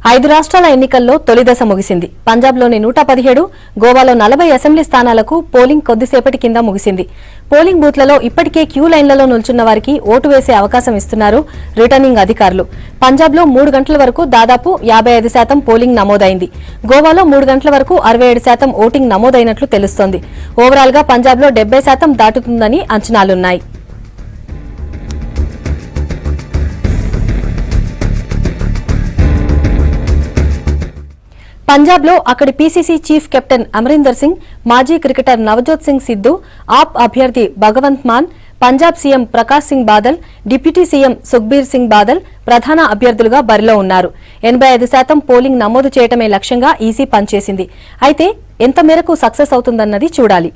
5 రాష్ట్రాల ఎన్నికల్లో తొలి దశ ముగిసింది. పంజాబ్లోని 117, గోవాలో 40 అసెంబ్లీ స్థానాలకు పోలింగ్ కొద్దిసేపటి కింద ముగిసింది. పోలింగ్ బూత్లలో ఇప్పటికే క్యూ లైన్లలో నిల్చున్న వారికి ఓటు వేసే అవకాశం ఇస్తున్నారు రిటర్నింగ్ అధికారులు. పంజాబ్లో 3 గంటల వరకు దాదాపు 55% పోలింగ్ నమోదైంది. గోవాలో 3 గంటల వరకు 67% ఓటింగ్ నమోదైనట్లు తెలుస్తోంది. ఓవరాల్ గా పంజాబ్లో 70% దాటుతుందని అంచనాలున్నాయి. పంజాబ్లో అక్కడి PCC chief captain Amarinder Singh, మాజీ క్రికెటర్ నవజోత్ సింగ్ సిద్ధు, ఆప్ అభ్యర్థి Bhagwant Mann, Punjab CM Prakash Singh Badal, deputy CM Sukhbir Singh Badal ప్రధాన అభ్యర్థులుగా బరిలో ఉన్నారు. 85% పోలింగ్ నమోదు చేయటమే లక్ష్యంగా ఈసీ పనిచేసింది. అయితే ఎంత మేరకు సక్సెస్ అవుతుందన్నది చూడాలి.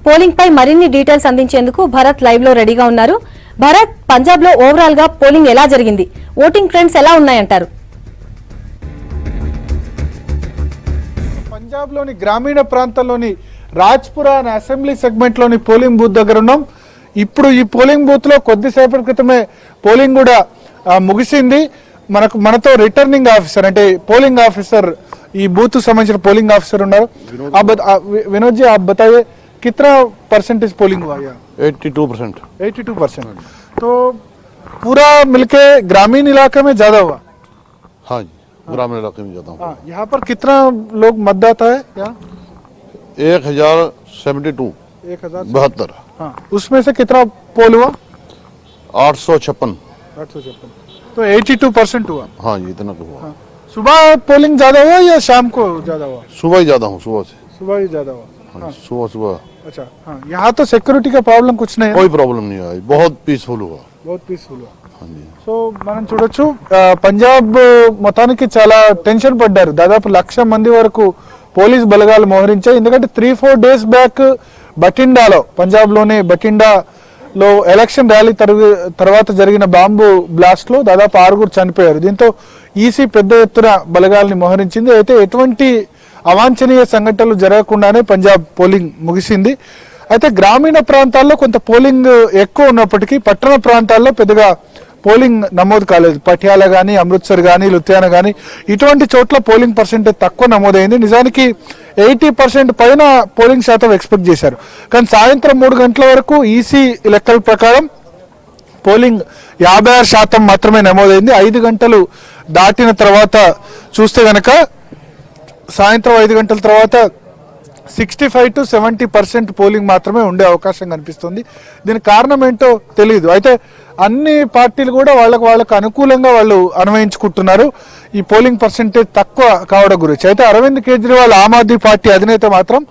పోలింగ్ పై మరిన్ని డీటెయిల్స్ అందించేందుకు భరత్ లైవ్ లో రెడీగా ఉన్నారు. భరత్, పంజాబ్ లో ఓవరాల్ గా పోలింగ్ ఎలా జరిగింది? ఓటింగ్ ట్రెండ్స్ ఎలా ఉన్నాయంటారు? పంజాబ్ లోని గ్రామీణ ప్రాంతాల్లోని రాజ్పురా అనే అసెంబ్లీ సెగ్మెంట్ లోని పోలింగ్ బూత్ దగ్గర ఉన్నాం. ఇప్పుడు ఈ పోలింగ్ బూత్ లో కొద్దిసేపటి క్రితమే పోలింగ్ కూడా ముగిసింది. మనతో రిటర్నింగ్ ఆఫీసర్ అంటే పోలింగ్ ఆఫీసర్, ఈ బూత్ సంబంధించిన పోలింగ్ ఆఫీసర్ ఉన్నారు. వినోద్ जी, आप बताइए कितना परसेंटेज पोलिंग हुआ? 82%. 82%. तो पूरा मिलके ग्रामीण इलाके में ज्यादा हुआ? हाँ जी, ग्रामीण इलाके में ज्यादा हुआ. यहाँ पर कितना लोग मतदाता है? यहाँ 1072. 72. हाँ, उसमें से कितना पोल हुआ? 856. तो 82% हुआ. हाँ जी, इतना हुआ. हाँ. सुबह पोलिंग ज्यादा हुआ या शाम को ज्यादा हुआ? सुबह ही ज्यादा हूँ, सुबह से. सुबह ही ज्यादा हुआ. हाँ. सुबह. अच्छा, हाँ. यहाँ तो सिक्योरिटी का प्रॉब्लम कुछ नहीं है? कोई प्रॉब्लम नहीं आई, बहुत पीसफुल हुआ. बहुत पीसफुल हुआ. हाँ जी. సో మనం చూడొచ్చు, పంజాబ్ మొత్తానికి చాలా టెన్షన్ పడ్డారు. దాదాపు 1,00,000 మంది వరకు పోలీస్ బలగాలు మోహరించాయి. ఎందుకంటే 3-4 డేస్ బ్యాక్ బఠిండాలో, పంజాబ్లోని బఠిండాలో ఎలక్షన్ ర్యాలీ తర్వాత జరిగిన బాంబు బ్లాస్ట్ లో దాదాపు 6 చనిపోయారు. దీంతో ఈసీ పెద్ద ఎత్తున బలగాల్ని మోహరించింది. అయితే ఎటువంటి అవాంఛనీయ సంఘటనలు జరగకుండానే పంజాబ్ పోలింగ్ ముగిసింది. అయితే గ్రామీణ ప్రాంతాల్లో కొంత పోలింగ్ ఎక్కువ ఉన్నప్పటికీ పట్టణ ప్రాంతాల్లో పెద్దగా పోలింగ్ నమోదు కాలేదు. పటియాలా కానీ, అమృత్సర్ కానీ, లుధియానా కానీ ఇటువంటి చోట్ల పోలింగ్ పర్సెంటేజ్ తక్కువ నమోదైంది. నిజానికి 80% పైన పోలింగ్ శాతం ఎక్స్పెక్ట్ చేశారు. కానీ సాయంత్రం 3 గంటల వరకు ఈసీ లెక్కల ప్రకారం పోలింగ్ 56% మాత్రమే నమోదైంది. 5 గంటలు దాటిన తర్వాత చూస్తే గనక సాయంత్రం 5 గంటల తర్వాత 65 to 70% పోలింగ్ మాత్రమే ఉండే అవకాశం కనిపిస్తుంది. దీనికి కారణం ఏంటో తెలియదు. అయితే అన్ని పార్టీలు కూడా వాళ్ళకు అనుకూలంగా వాళ్ళు అన్వయించుకుంటున్నారు ఈ పోలింగ్ పర్సెంటేజ్ తక్కువ కావడం గురించి. అయితే అరవింద్ కేజ్రీవాల్, ఆమ్ ఆద్మీ పార్టీ అధినేత మాత్రం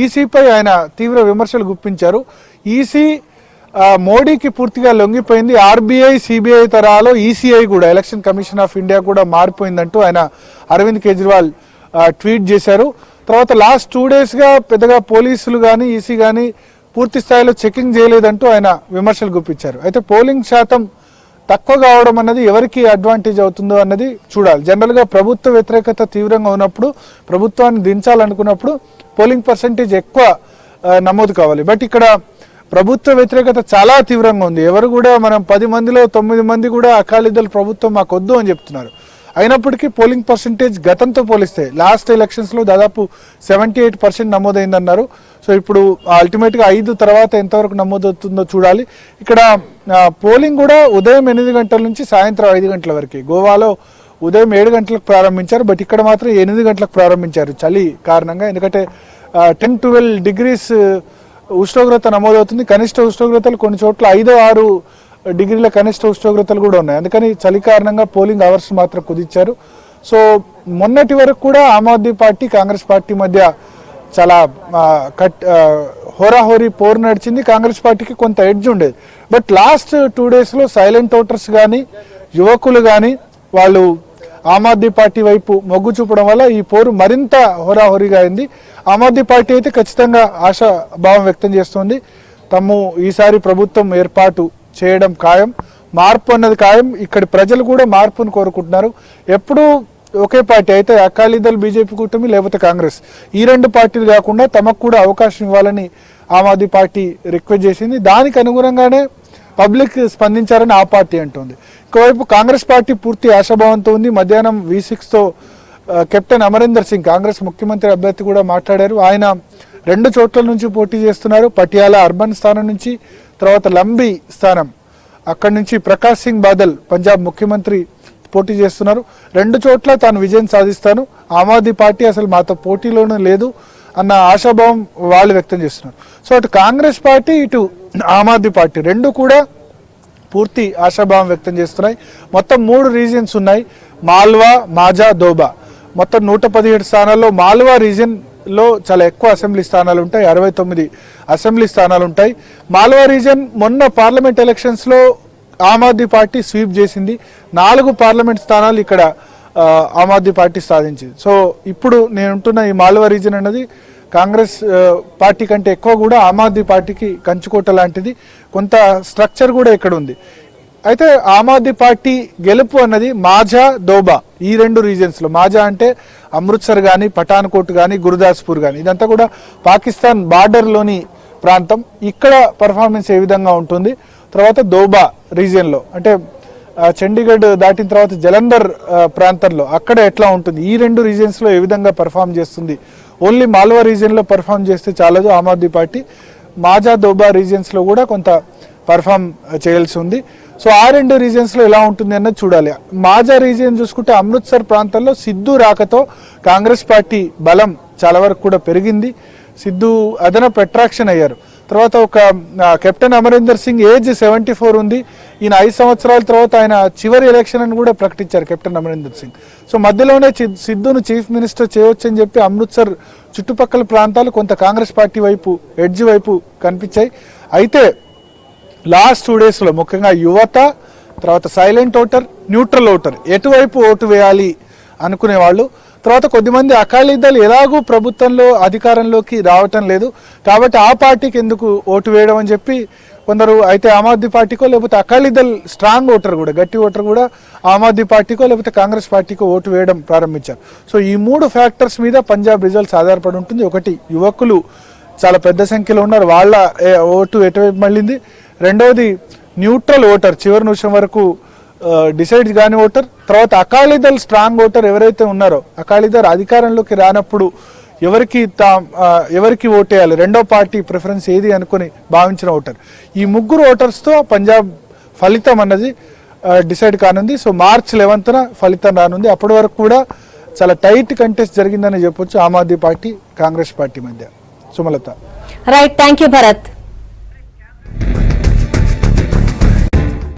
ఈసీపై ఆయన తీవ్ర విమర్శలు గుప్పించారు. ఈసీ మోడీకి పూర్తిగా లొంగిపోయింది. ఆర్బీఐ, సిబిఐ తరహాలో ఈసీఐ కూడా, ఎలక్షన్ కమిషన్ ఆఫ్ ఇండియా కూడా మారిపోయిందంటూ ఆయన అరవింద్ కేజ్రీవాల్ ట్వీట్ చేశారు. తర్వాత లాస్ట్ 2 డేస్గా పెద్దగా పోలీసులు కానీ, ఈసీ కానీ పూర్తి స్థాయిలో చెకింగ్ చేయలేదంటూ ఆయన విమర్శలు గుప్పించారు. అయితే పోలింగ్ శాతం తక్కువ కావడం అన్నది ఎవరికి అడ్వాంటేజ్ అవుతుందో అన్నది చూడాలి. జనరల్గా ప్రభుత్వ వ్యతిరేకత తీవ్రంగా ఉన్నప్పుడు, ప్రభుత్వాన్ని దించాలనుకున్నప్పుడు పోలింగ్ పర్సెంటేజ్ ఎక్కువ నమోదు కావాలి. బట్ ఇక్కడ ప్రభుత్వ వ్యతిరేకత చాలా తీవ్రంగా ఉంది. ఎవరు కూడా, మనం 10 మందిలో 9 మంది కూడా అకాలీదళ ప్రభుత్వం మాకు వద్దు అని చెప్తున్నారు. అయినప్పటికీ పోలింగ్ పర్సెంటేజ్ గతంతో పోలిస్తే లాస్ట్ ఎలక్షన్స్లో దాదాపు 78% నమోదైందన్నారు. సో ఇప్పుడు అల్టిమేట్గా 5 తర్వాత ఎంతవరకు నమోదవుతుందో చూడాలి. ఇక్కడ పోలింగ్ కూడా ఉదయం 8 గంటల నుంచి సాయంత్రం 5 గంటల వరకు. గోవాలో ఉదయం 7 గంటలకు ప్రారంభించారు, బట్ ఇక్కడ మాత్రం 8 గంటలకు ప్రారంభించారు చలి కారణంగా. ఎందుకంటే 10-12 degrees ఉష్ణోగ్రత నమోదవుతుంది. కనిష్ట ఉష్ణోగ్రతలు కొన్ని చోట్ల 5-6 డిగ్రీల కనిష్ట ఉష్ణోగ్రతలు కూడా ఉన్నాయి. అందుకని చలి కారణంగా పోలింగ్ అవర్స్ మాత్రం కుదించారు. సో మొన్నటి వరకు కూడా ఆమ్ ఆద్మీ పార్టీ, కాంగ్రెస్ పార్టీ మధ్య చాలా హోరాహోరీ పోరు నడిచింది. కాంగ్రెస్ పార్టీకి కొంత ఎడ్జ్ ఉండేది. బట్ లాస్ట్ 2 డేస్లో సైలెంట్ ఓటర్స్ కానీ, యువకులు కానీ వాళ్ళు ఆమ్ ఆద్మీ పార్టీ వైపు మొగ్గు చూపడం వల్ల ఈ పోరు మరింత హోరాహోరీగా అయింది. ఆమ్ ఆద్మీ పార్టీ అయితే ఖచ్చితంగా ఆశాభావం వ్యక్తం చేస్తోంది. తాము ఈసారి ప్రభుత్వం ఏర్పాటు చేయడం ఖాయం, మార్పు అన్నది ఖాయం. ఇక్కడి ప్రజలు కూడా మార్పును కోరుకుంటున్నారు. ఎప్పుడు ఒకే పార్టీ అయితే అకాలీదళ్ బీజేపీ కూటమి లేకపోతే కాంగ్రెస్, ఈ రెండు పార్టీలు కాకుండా తమకు కూడా అవకాశం ఇవ్వాలని ఆమ్ ఆద్మీ పార్టీ రిక్వెస్ట్ చేసింది. దానికి అనుగుణంగానే పబ్లిక్ స్పందించారని ఆ పార్టీ అంటుంది. ఇంకోవైపు కాంగ్రెస్ పార్టీ పూర్తి ఆశాభావంతో ఉంది. మధ్యాహ్నం V6తో కెప్టెన్ అమరీందర్ సింగ్ కాంగ్రెస్ ముఖ్యమంత్రి అభ్యర్థి కూడా మాట్లాడారు. ఆయన 2 చోట్ల నుంచి పోటీ చేస్తున్నారు. పటియాలా అర్బన్ స్థానం నుంచి, తర్వాత లంబీ స్థానం అక్కడి నుంచి ప్రకాష్ సింగ్ బాదల్ పంజాబ్ ముఖ్యమంత్రి పోటీ చేస్తున్నారు. 2 చోట్ల తాను విజయం సాధిస్తాను, ఆమ్ ఆద్మీ పార్టీ అసలు మాతో పోటీలోనే లేదు అన్న ఆశాభావం వాళ్ళు వ్యక్తం చేస్తున్నారు. సో అటు కాంగ్రెస్ పార్టీ ఇటు ఆమ్ ఆద్మీ పార్టీ రెండు కూడా పూర్తి ఆశాభావం వ్యక్తం చేస్తున్నాయి. మొత్తం 3 రీజియన్స్ ఉన్నాయి, మాల్వా, మాజా, దోబా. మొత్తం 117 స్థానాల్లో మాల్వా రీజియన్లో చాలా ఎక్కువ అసెంబ్లీ స్థానాలు ఉంటాయి, 69 అసెంబ్లీ స్థానాలు ఉంటాయి. మాల్వా రీజియన్ మొన్న పార్లమెంట్ ఎలక్షన్స్లో ఆమ్ ఆద్మీ పార్టీ స్వీప్ చేసింది. 4 పార్లమెంట్ స్థానాలు ఇక్కడ ఆమ్ ఆద్మీ పార్టీ సాధించింది. సో ఇప్పుడు నేనుంటున్న ఈ మాల్వా రీజియన్ అన్నది కాంగ్రెస్ పార్టీ కంటే ఎక్కువ కూడా ఆమ్ ఆద్మీ పార్టీకి కంచుకోట లాంటిది. కొంత స్ట్రక్చర్ కూడా ఇక్కడ ఉంది. అయితే ఆమ్ ఆద్మీ పార్టీ గెలుపు అన్నది మాఝా, దోబా ఈ 2 రీజియన్స్లో. మాఝా అంటే అమృత్సర్ కానీ, పఠాన్కోట్ కానీ, గురుదాస్పూర్ కానీ, ఇదంతా కూడా పాకిస్తాన్ బార్డర్లోని ప్రాంతం. ఇక్కడ పర్ఫార్మెన్స్ ఏ విధంగా ఉంటుంది, తర్వాత దోబా రీజియన్లో అంటే చండీగఢ్ దాటిన తర్వాత జలంధర్ ప్రాంతంలో అక్కడ ఎట్లా ఉంటుంది, ఈ 2 రీజియన్స్లో ఏ విధంగా పర్ఫామ్ చేస్తుంది. ఓన్లీ మాల్వా రీజియన్లో పర్ఫామ్ చేస్తే చాలదు ఆమ్ ఆద్మీ పార్టీ, మాజా, దోబా రీజియన్స్లో కూడా కొంత పర్ఫామ్ చేయాల్సి ఉంది. సో ఆ 2 రీజియన్స్లో ఎలా ఉంటుంది అన్నది చూడాలి. మాజా రీజియన్ చూసుకుంటే అమృత్సర్ ప్రాంతంలో సిద్ధు రాకతో కాంగ్రెస్ పార్టీ బలం చాలా వరకు కూడా పెరిగింది. సిద్ధు అదనపు అట్రాక్షన్ అయ్యారు. తర్వాత ఒక కెప్టెన్ అమరీందర్ సింగ్ ఏజ్ 74 ఉంది. ఈయన 5 సంవత్సరాల తర్వాత ఆయన చివరి ఎలక్షన్ అని కూడా ప్రకటించారు కెప్టెన్ అమరీందర్ సింగ్. సో మధ్యలోనే సిద్ధును చీఫ్ మినిస్టర్ చేయవచ్చని చెప్పి అమృత్సర్ చుట్టుపక్కల ప్రాంతాలు కొంత కాంగ్రెస్ పార్టీ వైపు ఎడ్జ్ వైపు కనిపించాయి. అయితే లాస్ట్ 2 డేస్లో ముఖ్యంగా యువత, తర్వాత సైలెంట్ ఓటర్, న్యూట్రల్ ఓటర్ ఎటువైపు ఓటు వేయాలి అనుకునే వాళ్ళు, తర్వాత కొద్దిమంది అకాలీదళ్ ఎలాగూ ప్రభుత్వంలో అధికారంలోకి రావటం లేదు కాబట్టి ఆ పార్టీకి ఎందుకు ఓటు వేయడం అని చెప్పి కొందరు అయితే ఆమ్ ఆద్మీ పార్టీకో లేకపోతే అకాలీదళ్ స్ట్రాంగ్ ఓటర్ కూడా, గట్టి ఓటర్ కూడా ఆమ్ ఆద్మీ పార్టీకో లేకపోతే కాంగ్రెస్ పార్టీకో ఓటు వేయడం ప్రారంభించారు. సో ఈ 3 ఫ్యాక్టర్స్ మీద పంజాబ్ రిజల్ట్స్ ఆధారపడి ఉంటుంది. ఒకటి, యువకులు చాలా పెద్ద సంఖ్యలో ఉన్నారు, వాళ్ళ ఓటు ఎటువైపు మళ్ళింది. రెండవది న్యూట్రల్ ఓటర్, చివరి నిమిషం వరకు డిసైడ్ కాని ఓటర్. తర్వాత అకాలీదళ్ స్ట్రాంగ్ ఓటర్ ఎవరైతే ఉన్నారో, అకాలీదళ్ అధికారంలోకి రానప్పుడు ఎవరికి ఓటేయాలి, రెండో పార్టీ ప్రిఫరెన్స్ ఏది అనుకుని భావించిన ఓటర్. ఈ 3 ఓటర్స్తో పంజాబ్ ఫలితం అన్నది డిసైడ్ కానుంది. సో March 11న ఫలితం రానుంది. అప్పటి వరకు కూడా చాలా టైట్ కంటెస్ట్ జరిగిందని చెప్పొచ్చు ఆమ్ ఆద్మీ పార్టీ, కాంగ్రెస్ పార్టీ మధ్య. Sumalatha. Right, thank you Bharat.